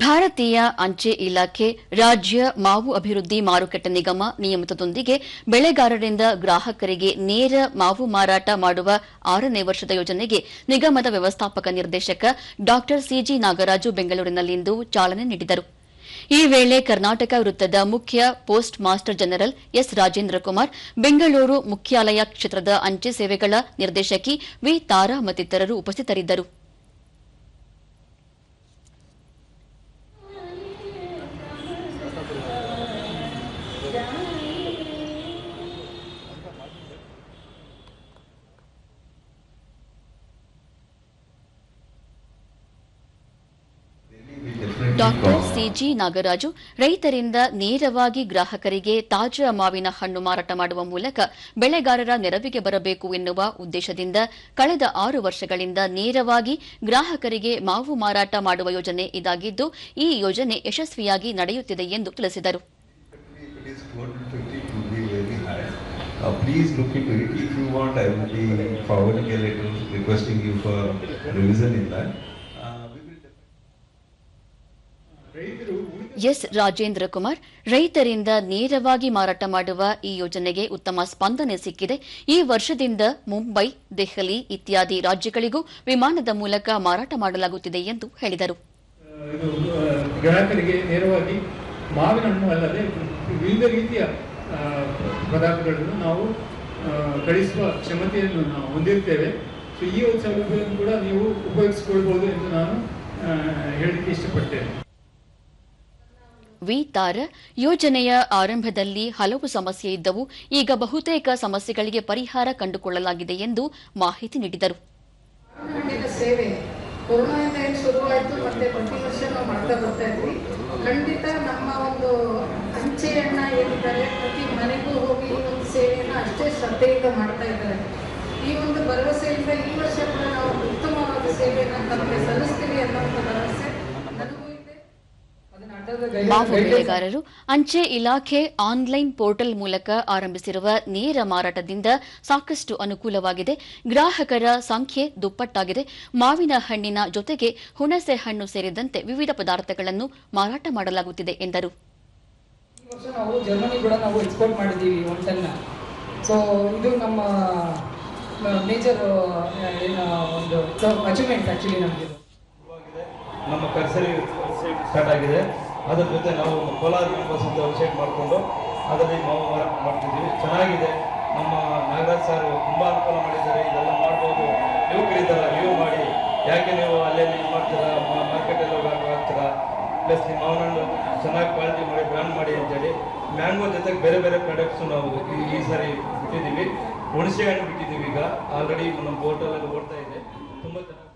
ಭಾರತೀಯ ಅಂಚೆ ಇಲಾಖೆ ರಾಜ್ಯ ಮಾವು ಅಭಿವೃದ್ಧಿ ಮಾರುಕಟ್ಟೆ ನಿಗಮ ನಿಯಮಿತದೊಂದಿಗೆ ಬೆಳೆಗಾರರಿಂದ ಗ್ರಾಹಕರಿಗೆ ನೇರ ಮಾವು ಮಾರಾಟ ಮಾಡುವ 6ನೇ ವರ್ಷದ ಯೋಜನೆಗೆ ನಿಗಮದ ವ್ಯವಸ್ಥಾಪಕ ನಿರ್ದೇಶಕ ಡಾ ಸಿಜಿ ನಾಗರಾಜು ಬೆಂಗಳೂರಿನಲ್ಲಿಂದು ಚಾಲನೆ ನೀಡಿದರು. ಈ ವೇಳೆ ಕರ್ನಾಟಕ ವೃತ್ತದ ಮುಖ್ಯ post master general S Rajendra Kumar, Bengaluru ಮುಖ್ಯಾಲಯ ಕ್ಷೇತ್ರದ ಅಂಚೆ ಸೇವೆಗಳ ನಿರ್ದೇಶಕಿ ವಿ ತಾರಾ ಮತ್ತಿತರರು ಉಪಸ್ಥಿತರಿದ್ದರು. ಡಾ ಸಿಜಿ ನಾಗರಾಜು ರೈತರಿಂದ ನೇರವಾಗಿ ಗ್ರಾಹಕರಿಗೆ ತಾಜಾ ಮಾವಿನ ಹಣ್ಣು ಮಾರಾಟ ಮಾಡುವ ಮೂಲಕ ಬೆಳೆಗಾರರ ನೆರವಿಗೆ ಬರಬೇಕು ಎನ್ನುವ ಉದ್ದೇಶದಿಂದ ಕಳೆದ 6 ವರ್ಷಗಳಿಂದ ನೇರವಾಗಿ ಗ್ರಾಹಕರಿಗೆ ಮಾವು ಮಾರಾಟ ಮಾಡುವ ಯೋಜನೆ ಇದಾಗಿದ್ದು, ಈ ಯೋಜನೆ ಯಶಸ್ವಿಯಾಗಿ ನಡೆಯುತ್ತಿದೆ ಎಂದು ತಿಳಿಸಿದರು. Please look into it. If you want, I will be forwarding a letter requesting you for revision in that. S Rajendra Kumar, ರೈತರಿಂದ ನೇರವಾಗಿ ಮಾರಾಟ ಮಾಡುವ ಈ ಯೋಜನೆಗೆ ಉತ್ತಮ ಸ್ಪಂದನೆ ಸಿಕ್ಕಿದೆ. ಈ ವರ್ಷದಿಂದ ಮುಂಬೈ, ದೆಹಲಿ ಇತ್ಯಾದಿ ರಾಜ್ಯಗಳಿಗೂ ವಿಮಾನದ ಮೂಲಕ ಮಾರಾಟ ಮಾಡಲಾಗುತ್ತಿದೆ ಎಂದು ಹೇಳಿದರು. ಗ್ರಾಹಕರಿಗೆ ನೇರವಾಗಿ ಮಾವಿನ ಹಣ್ಣು ಅಲ್ಲದೆ ವಿವಿಧ ರೀತಿಯ ಪದಾರ್ಥಗಳನ್ನು ನಾವು ಕಳಿಸುವ ಕ್ಷಮತೆಯನ್ನು ನಾವು ಹೊಂದಿರ್ತೇವೆ. ಸೊ ಈ ಒಂದು ಸೌಲಭ್ಯವನ್ನು ಕೂಡ ನೀವು ಉಪಯೋಗಿಸಿಕೊಳ್ಬಹುದು ಎಂದು ನಾನು ಹೇಳಲಿಕ್ಕೆ ಇಷ್ಟಪಡ್ತೇನೆ. ವಿ ತಾರ, ಯೋಜನೆಯ ಆರಂಭದಲ್ಲಿ ಹಲವು ಸಮಸ್ಯೆ ಇದ್ದವು, ಈಗ ಬಹುತೇಕ ಸಮಸ್ಯೆಗಳಿಗೆ ಪರಿಹಾರ ಕಂಡುಕೊಳ್ಳಲಾಗಿದೆ ಎಂದು ಮಾಹಿತಿ ನೀಡಿದರು. ಸೇವೆ ಕೊರೋನಾದಿಂದ ಏನು ಶುರುವಾಯಿತು, ಮತ್ತೆ ಪ್ರತಿ ವರ್ಷ ನಾವು ಮಾಡ್ತಾ ಬರ್ತಾ ಇದ್ವಿ. ಖಂಡಿತ ನಮ್ಮ ಒಂದು ಅಂಚೆಯನ್ನ ಏನಿದ್ದಾರೆ ಪ್ರತಿ ಮನೆಗೂ ಹೋಗಿ ಈ ಒಂದು ಸೇವೆಯನ್ನು ಅಷ್ಟೇ ಶ್ರದ್ಧೆಯಿಂದ ಮಾಡ್ತಾ ಇದ್ದಾರೆ. ಈ ಒಂದು ಭರವಸೆಯಿಂದ ಈ ವರ್ಷ ಕೂಡ ನಾವು ಉತ್ತಮವಾದ ಸೇವೆಯನ್ನು ತಮಗೆ ಸಲ್ಲಿಸ್ತೀವಿ ಅನ್ನುವಂಥ ಭರವಸೆ ನನಗೂ ಇದೆ. ಮಾವು ಬೆಳೆಗಾರರು ಅಂಚೆ ಇಲಾಖೆ ಆನ್ಲೈನ್ ಪೋರ್ಟಲ್ ಮೂಲಕ ಆರಂಭಿಸಿರುವ ನೇರ ಮಾರಾಟದಿಂದ ಸಾಕಷ್ಟು ಅನುಕೂಲವಾಗಿದೆ. ಗ್ರಾಹಕರ ಸಂಖ್ಯೆ ದುಪ್ಪಟ್ಟಾಗಿದೆ. ಮಾವಿನ ಹಣ್ಣಿನ ಜೊತೆಗೆ ಹುಣಸೆ ಹಣ್ಣು ಸೇರಿದಂತೆ ವಿವಿಧ ಪದಾರ್ಥಗಳನ್ನು ಮಾರಾಟ ಮಾಡಲಾಗುತ್ತಿದೆ ಎಂದರು. ಈ ವರ್ಷ ನಾವು ಜರ್ಮನಿ ಕೂಡ ನಾವು ಎಕ್ಸ್ಪೋರ್ಟ್ ಮಾಡಿದ್ದೀವಿ 1 ಟನ್. ಸೊ ಇದು ನಮ್ಮ ಮೇಜರ್ ಒಂದು ಅಚೀವ್ಮೆಂಟ್ ಆಕ್ಚುಲಿ ನಮಗೆ. ನಮ್ಮ ಕರ್ಸರಿ ವೆಬ್ಸೈಟ್ ಸ್ಟಾರ್ಟ್ ಆಗಿದೆ. ಅದರ ಜೊತೆ ನಾವು ಕೋಲಾರ ಮೆಂಬರ್ಸ್ ಅಂತ ವೆಬ್ಸೈಟ್ ಮಾಡಿಕೊಂಡು ಅದರಲ್ಲಿ ಮಾವು ಮಾರಾಟ ಮಾಡ್ತಿದ್ದೀವಿ. ಚೆನ್ನಾಗಿದೆ. ನಮ್ಮ ನಾಗರಾಜ್ ಸರ್ ತುಂಬ ಅನುಕೂಲ ಮಾಡಿದ್ದಾರೆ. ಇದೆಲ್ಲ ಮಾಡ್ಬೋದು, ನೀವು ಕರೀತಾರ, ನೀವು ಮಾಡಿ, ಯಾಕೆ ನೀವು ಅಲ್ಲೇ ಇದು ಮಾಡ್ತೀರಾ, ಮಾರ್ಕೆಟಲ್ಲಿ ಹಾಕ್ತೀರಾ, ಪ್ಲಸ್ ನಿಮ್ಮ ಮಾವಿನ ಚೆನ್ನಾಗಿ ಕ್ವಾಲಿಟಿ ಮಾಡಿ ಬ್ರ್ಯಾಂಡ್ ಮಾಡಿ ಅಂತೇಳಿ ಮ್ಯಾಂಗೋ ಜೊತೆಗೆ ಬೇರೆ ಬೇರೆ ಪ್ರಾಡಕ್ಟ್ಸು ನಾವು ಈ ಸಾರಿ ಬಿಟ್ಟಿದ್ದೀವಿ. ಹುಣಸೆ ಹಣ್ಣು ಬಿಟ್ಟಿದ್ದೀವಿ. ಈಗ ಆಲ್ರೆಡಿ ನಮ್ಮ ಪೋರ್ಟಲಲ್ಲಿ ಓಡ್ತಾ ಇದೆ. ತುಂಬ ಚೆನ್ನಾಗಿ